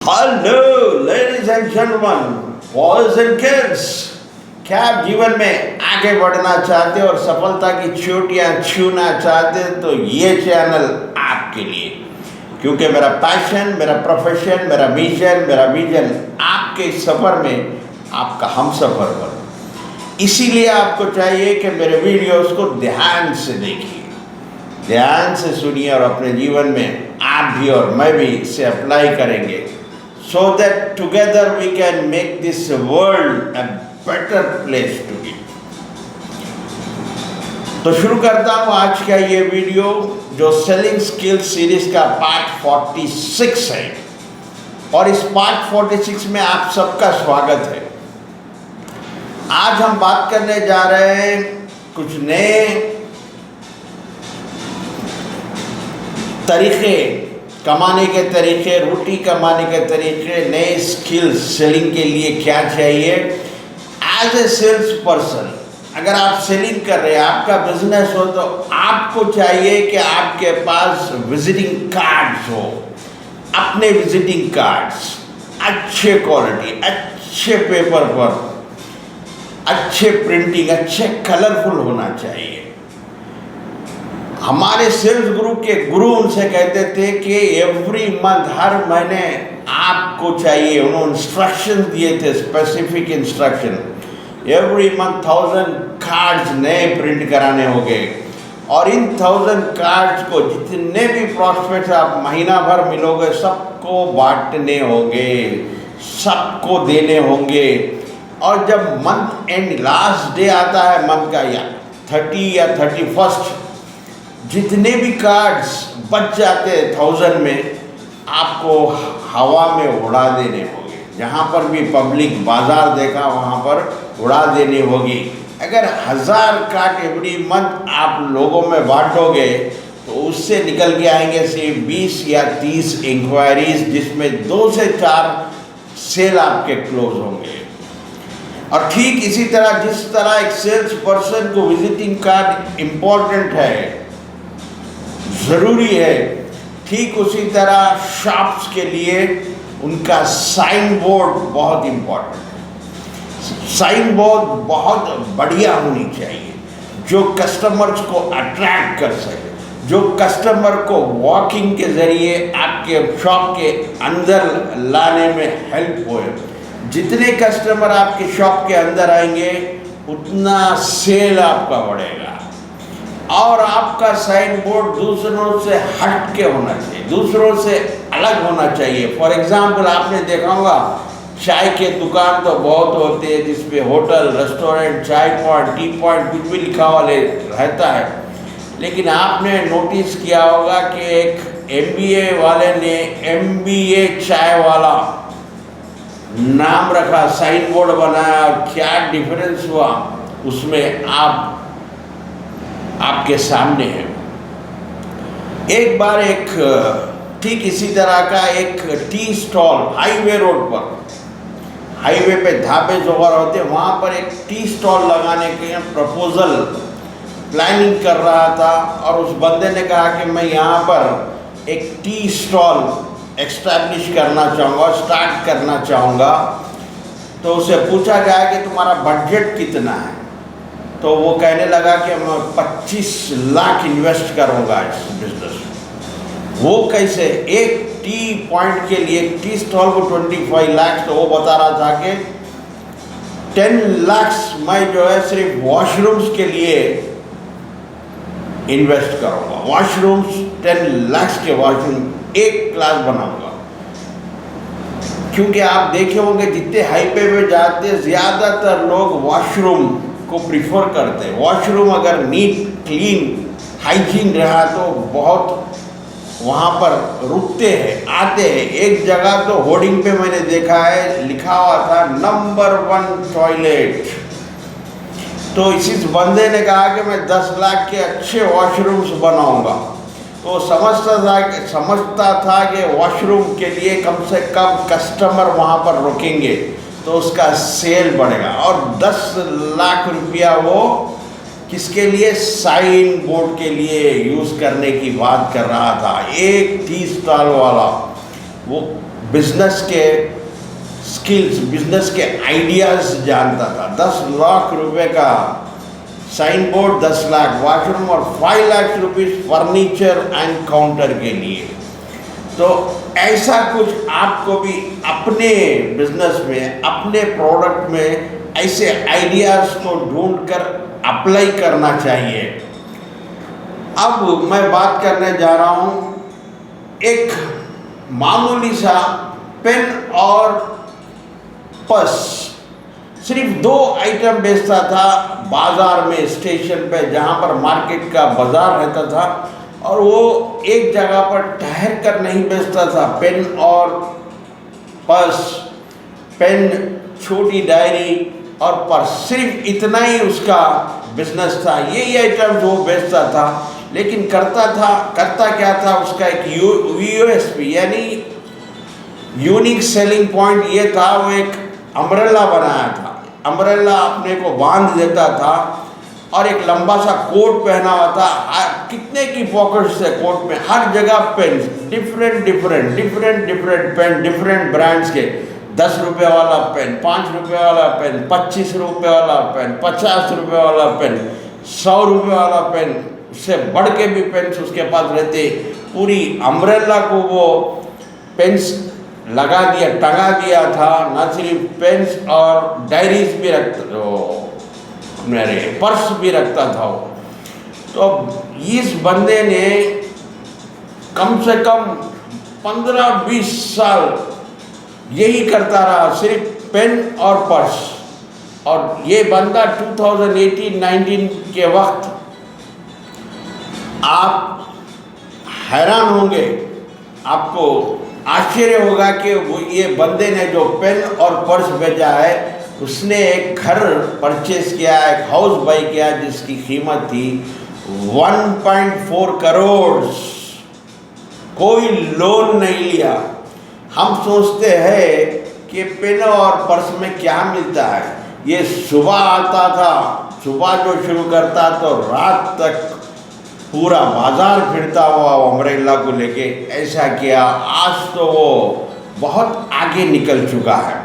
Hello ladies and gentleman, boys and kids, क्या आप जीवन में आगे बढ़ना चाहते हो और सफलता की चोटियां छूना चाहते हो तो ये चैनल आपके लिए, क्योंकि मेरा पैशन, मेरा प्रोफेशन, मेरा विजन आपके सफर में आपका हम सफर बनो। इसीलिए आपको चाहिए कि मेरे वीडियोस को ध्यान से देखिए, ध्यान से सुनिए और अपने जीवन में आप भी और मैं भी इसे अप्लाई करेंगे, so that together we can make this world a better place to be। तो शुरू करता हूँ आज का ये वीडियो जो सेलिंग स्किल्स सीरीज का पार्ट 46 है, और इस पार्ट 46 में आप सबका स्वागत है। आज हम बात करने जा रहे हैं कुछ नए तरीके, कमाने के तरीके, रोटी कमाने के तरीके, नए स्किल्स सेलिंग के लिए क्या चाहिए। एज ए सेल्स पर्सन, अगर आप सेलिंग कर रहे हैं, आपका बिजनेस हो, तो आपको चाहिए कि आपके पास विजिटिंग कार्ड्स हो, अपने विजिटिंग कार्ड्स अच्छे क्वालिटी, अच्छे पेपर पर, अच्छे प्रिंटिंग, अच्छे कलरफुल होना चाहिए। हमारे सेल्स ग्रुप के गुरु उनसे कहते थे कि एवरी मंथ, हर महीने आपको चाहिए, उन्होंने इंस्ट्रक्शन दिए थे, specific instruction, every month 1000 cards नए प्रिंट कराने होंगे, और इन 1000 कार्ड्स को जितने भी प्रॉस्पेक्ट्स आप महीना भर मिलोगे सबको बांटने होंगे, सबको देने होंगे। और जब मंथ एंड लास्ट डे आता है मंथ का, या 30 या 31st, जितने भी कार्ड्स बच जाते हैं 1000 में, आपको हवा में उड़ा देने होंगे। जहाँ पर भी पब्लिक बाजार देखा वहाँ पर उड़ा देनी होगी। अगर 1000 कार्ड एवरी मंथ आप लोगों में बांटोगे तो उससे निकल के आएंगे सिर्फ 20 या 30 इंक्वायरीज, जिसमें 2 से 4 सेल आपके क्लोज होंगे। और ठीक इसी तरह, जिस तरह एक सेल्स पर्सन को विजिटिंग कार्ड इम्पोर्टेंट है, ज़रूरी है, ठीक उसी तरह शॉप्स के लिए उनका साइन बोर्ड बहुत इम्पोर्टेंट है। साइन बोर्ड बहुत बढ़िया होनी चाहिए, जो कस्टमर्स को अट्रैक्ट कर सके, जो कस्टमर को वॉकिंग के ज़रिए आपके शॉप के अंदर लाने में हेल्प होए। जितने कस्टमर आपके शॉप के अंदर आएंगे उतना सेल आपका बढ़ेगा। और आपका साइन बोर्ड दूसरों से हट के होना चाहिए, दूसरों से अलग होना चाहिए। फॉर एग्जाम्पल, आपने देखा होगा चाय के दुकान तो बहुत होते हैं जिसपे होटल, रेस्टोरेंट, चाय पॉइंट, टी पॉइंट कुछ भी लिखा हुआ रहता है, लेकिन आपने नोटिस किया होगा कि एक MBA वाले ने MBA चाय वाला नाम रखा, साइन बोर्ड बनाया, और क्या डिफरेंस हुआ उसमें आपके सामने है। एक बार एक ठीक इसी तरह का एक टी स्टॉल, हाईवे रोड पर, हाईवे पे ढाबे जोगर होते हैं, वहाँ पर एक टी स्टॉल लगाने के प्रपोजल प्लानिंग कर रहा था। और उस बंदे ने कहा कि मैं यहाँ पर एक टी स्टॉल एस्टैब्लिश करना चाहूँगा, स्टार्ट करना चाहूँगा। तो उसे पूछा गया कि तुम्हारा बजट कितना है, तो वो कहने लगा कि मैं 25 लाख इन्वेस्ट करूँगा इस बिजनेस में। वो कैसे, एक टी पॉइंट के लिए, टी स्टॉल को 25 लाख, तो वो बता रहा था कि 10 लाख मैं जो है सिर्फ वॉशरूम्स के लिए इन्वेस्ट करूँगा। वॉशरूम्स 10 लाख के वॉशरूम, एक क्लास बनाऊँगा। क्योंकि आप देखे होंगे जितने हाईवे पे जाते हैं ज़्यादातर लोग वॉशरूम को प्रिफर करते हैं। वॉशरूम अगर नीट, क्लीन, हाइजीन रहा तो बहुत वहाँ पर रुकते हैं, आते हैं। एक जगह तो होर्डिंग पे मैंने देखा है, लिखा हुआ था नंबर 1 टॉयलेट। तो इसी बंदे ने कहा कि मैं 10 लाख के अच्छे वॉशरूम्स बनाऊंगा। तो समझता था कि वॉशरूम के लिए कम से कम कस्टमर वहाँ पर रुकेंगे तो उसका सेल बढ़ेगा। और 10 लाख रुपया वो किसके लिए, साइन बोर्ड के लिए यूज़ करने की बात कर रहा था। एक टी स्टॉल वाला वो बिजनेस के स्किल्स, बिजनेस के आइडियाज़ जानता था। 10 लाख रुपए का साइन बोर्ड, 10 लाख वॉशरूम और 5 lakh rupees furniture and counter के लिए। तो ऐसा कुछ आपको भी अपने बिजनेस में, अपने प्रोडक्ट में ऐसे आइडियाज़ को ढूंढकर अप्लाई करना चाहिए। अब मैं बात करने जा रहा हूँ एक मामूली सा पेन और पर्स, सिर्फ 2 आइटम बेचता था बाज़ार में, स्टेशन पे जहाँ पर मार्केट का बाज़ार रहता था। और वो एक जगह पर ठहर कर नहीं बेचता था पेन और पर्स, पेन, छोटी डायरी और पर्स, सिर्फ इतना ही उसका बिजनेस था। यही आइटम वो बेचता था। लेकिन करता क्या था, उसका एक यूएसपी यानी यूनिक सेलिंग पॉइंट ये था, वो एक अम्ब्रेला बनाया था। अम्ब्रेला अपने को बांध देता था और एक लंबा सा कोट पहना हुआ था। कितने की पॉकेट्स थे कोट में, हर जगह pen, different pen, different brands के। 10 रुपये वाला पेन, 5 रुपये वाला पेन, 25 रुपये वाला पेन, 50 रुपये वाला पेन, 100 रुपये वाला पेन, उससे बढ़ के भी पेन्स उसके पास रहते। पूरी अम्ब्रेला को वो पेन्स लगा दिया, टंगा दिया था। ना सिर्फ पेन्स और डायरीज भी मेरे पर्स भी रखता था वो। तो इस बंदे ने कम से कम 15-20 साल यही करता रहा, सिर्फ पेन और पर्स। और ये बंदा 2018-19 के वक्त, आप हैरान होंगे, आपको आश्चर्य होगा कि वो ये बंदे ने जो पेन और पर्स भेजा है, उसने एक घर परचेज किया, एक हाउस बाई किया जिसकी कीमत थी 1.4 करोड़। कोई लोन नहीं लिया। हम सोचते हैं कि पेन और पर्स में क्या मिलता है। ये सुबह आता था, सुबह जो शुरू करता तो रात तक पूरा बाजार फिरता हुआ अम्ब्रेला को लेके। ऐसा किया। आज तो वो बहुत आगे निकल चुका है।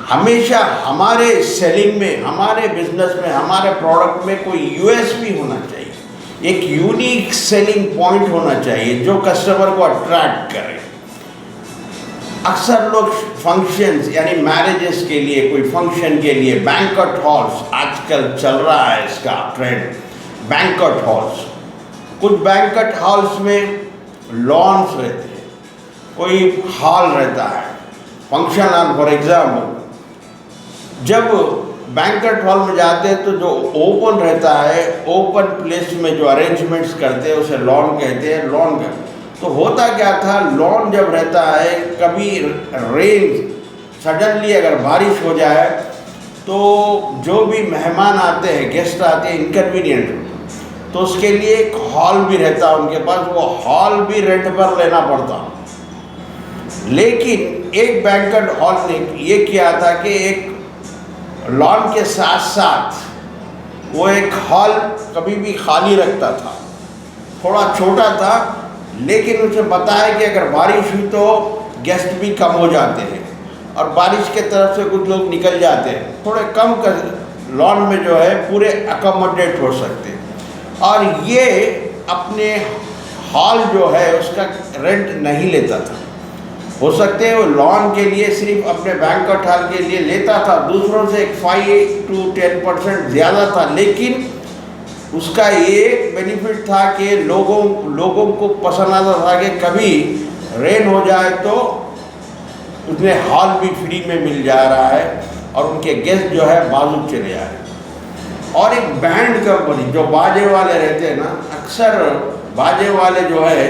हमेशा हमारे सेलिंग में, हमारे बिजनेस में, हमारे प्रोडक्ट में कोई यूएसपी होना चाहिए, एक यूनिक सेलिंग पॉइंट होना चाहिए जो कस्टमर को अट्रैक्ट करे। अक्सर लोग फंक्शंस यानी मैरिजेस के लिए, कोई फंक्शन के लिए बैंक्वेट हॉल्स, आजकल चल रहा है इसका ट्रेंड, बैंक्वेट हॉल्स। कुछ बैंक्वेट हॉल्स में लॉन्स रहते हैं, कोई हॉल रहता है, फंक्शन हॉल। फॉर एग्जाम्पल, जब बैंक्वेट हॉल में जाते हैं तो जो ओपन रहता है, ओपन प्लेस में जो अरेंजमेंट्स करते हैं उसे लॉन कहते हैं। लॉन का तो होता क्या था, लॉन जब रहता है, कभी रेन, सडनली अगर बारिश हो जाए तो जो भी मेहमान आते हैं, गेस्ट आते हैं, इनकन्वीनियंट, तो उसके लिए एक हॉल भी रहता है उनके पास, वो हॉल भी रेंट पर लेना पड़ता। लेकिन एक बैंक्वेट हॉल ने ये किया था कि एक लॉन के साथ साथ वो एक हॉल कभी भी खाली रखता था। थोड़ा छोटा था, लेकिन उसे बताया कि अगर बारिश हुई तो गेस्ट भी कम हो जाते हैं और बारिश के तरफ से कुछ लोग निकल जाते हैं, थोड़े कम कर लॉन में जो है पूरे अकोमोडेट हो सकते हैं। और ये अपने हॉल जो है उसका रेंट नहीं लेता था। हो सकते हैं वो लॉन के लिए सिर्फ अपने बैंक्वेट हॉल के लिए लेता था, दूसरों से एक 5 to 10% ज़्यादा था। लेकिन उसका ये बेनिफिट था कि लोगों को पसंद आता था कि कभी रेन हो जाए तो उसमें हॉल भी फ्री में मिल जा रहा है और उनके गेस्ट जो है बाजू चले आ रहे हैं। और एक बैंड कंपनी जो बाजे वाले रहते हैं ना, अक्सर बाजे वाले जो है,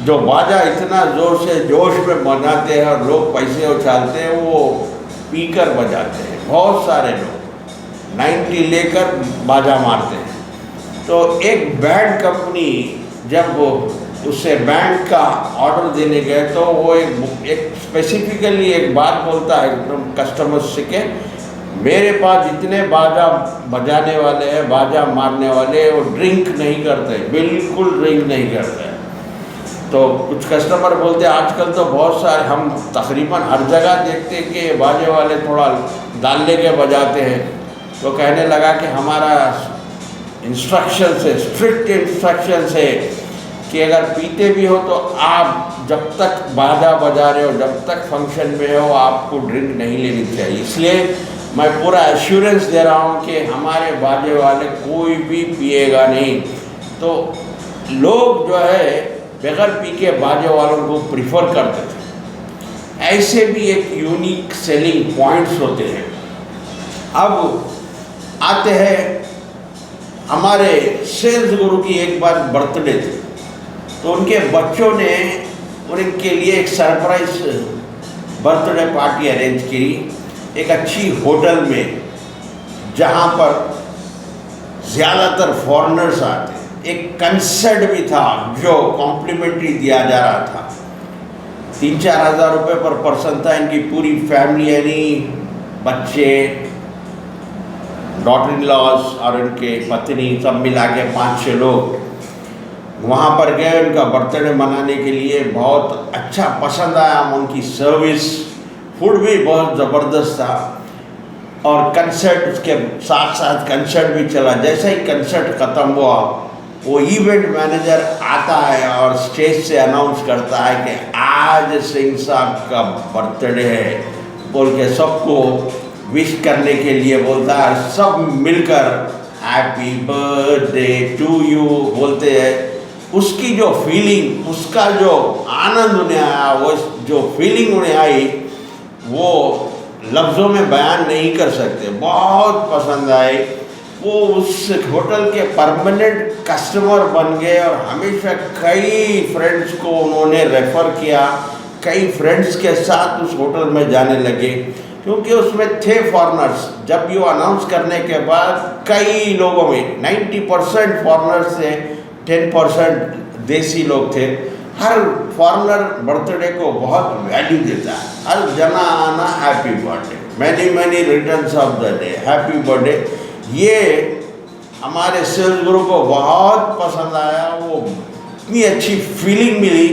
जो बाजा इतना ज़ोर से जोश में बजाते हैं और लोग पैसे उछालते हैं, वो स्पीकर बजाते हैं। बहुत सारे लोग 90 लेकर बाजा मारते हैं। तो एक बैंड कंपनी जब उससे बैंड का ऑर्डर देने गए तो वो एक स्पेसिफिकली एक बात बोलता है कस्टमर्स से कि मेरे पास जितने बाजा बजाने वाले हैं, बाजा मारने वाले, वो ड्रिंक नहीं करते, बिल्कुल ड्रिंक नहीं करते। तो कुछ कस्टमर बोलते आजकल तो बहुत सारे हम तकरीबन हर जगह देखते कि बाजे वाले थोड़ा दाल लेके बजाते हैं। तो कहने लगा कि हमारा इंस्ट्रक्शन से, स्ट्रिक्ट इंस्ट्रक्शन है कि अगर पीते भी हो तो आप जब तक बाजा बजा रहे हो, जब तक फंक्शन में हो, आपको ड्रिंक नहीं लेनी चाहिए। इसलिए मैं पूरा एश्योरेंस दे रहा हूँ कि हमारे बाजे वाले कोई भी पिएगा नहीं। तो लोग जो है बगैर पी के बाजे वालों को प्रिफर करते थे। ऐसे भी एक यूनिक सेलिंग पॉइंट्स होते हैं। अब आते हैं, हमारे सेल्स गुरु की एक बार बर्थडे थी, तो उनके बच्चों ने उनके लिए एक सरप्राइज बर्थडे पार्टी अरेंज की एक अच्छी होटल में, जहाँ पर ज़्यादातर फॉरेनर्स आते। एक कंसर्ट भी था जो कॉम्प्लीमेंट्री दिया जा रहा था। 3-4 हज़ार रुपये पर पर्सन था। इनकी पूरी फैमिली यानी बच्चे, डॉटर इन लॉज और उनके पत्नी सब मिला के 5-6 लोग वहाँ पर गए उनका बर्थडे मनाने के लिए। बहुत अच्छा पसंद आया उनकी सर्विस, फूड भी बहुत ज़बरदस्त था और कंसर्ट उसके साथ साथ कंसर्ट भी चला। जैसे ही कंसर्ट ख़त्म हुआ, वो इवेंट मैनेजर आता है और स्टेज से अनाउंस करता है कि आज सिंह साहब का बर्थडे है, बोल के सबको विश करने के लिए बोलता है। सब मिलकर हैप्पी बर्थडे टू यू बोलते हैं। उसकी जो फीलिंग, उसका जो आनंद उन्हें आया, वो जो फीलिंग उन्हें आई, वो लफ्ज़ों में बयान नहीं कर सकते। बहुत पसंद आई। वो उस होटल के परमानेंट कस्टमर बन गए और हमेशा कई फ्रेंड्स को उन्होंने रेफ़र किया। कई फ्रेंड्स के साथ उस होटल में जाने लगे क्योंकि उसमें थे फॉरेनर्स। जब ये अनाउंस करने के बाद कई लोगों में 90% फॉरेनर्स थे, 10% देसी लोग थे। हर फॉरेनर बर्थडे को बहुत वैल्यू देता है। हर जना आना happy birthday, many many returns of the day, happy birthday. ये हमारे सेल्स गुरु को बहुत पसंद आया। वो इतनी अच्छी फीलिंग मिली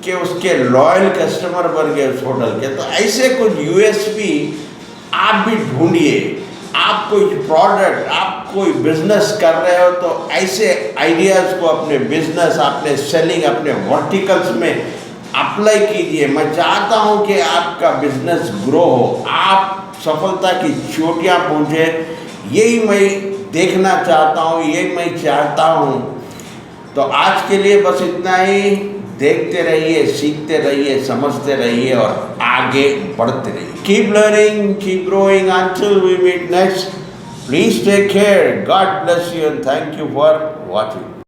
कि उसके लॉयल कस्टमर बन गए उस होटल के। तो ऐसे कुछ यूएसपी आप भी ढूंढिए। आप कोई प्रोडक्ट, आप कोई बिजनेस कर रहे हो तो ऐसे आइडियाज़ को अपने बिजनेस, अपने सेलिंग, अपने वर्टिकल्स में अप्लाई कीजिए। मैं चाहता हूँ कि आपका बिजनेस ग्रो हो, आप सफलता की चोटियाँ पहुँचे। यही मैं देखना चाहता हूँ, यही मैं चाहता हूँ। तो आज के लिए बस इतना ही। देखते रहिए, सीखते रहिए, समझते रहिए और आगे बढ़ते रहिए। Keep learning, keep growing until we meet next. Please take care. God bless you and thank you for watching.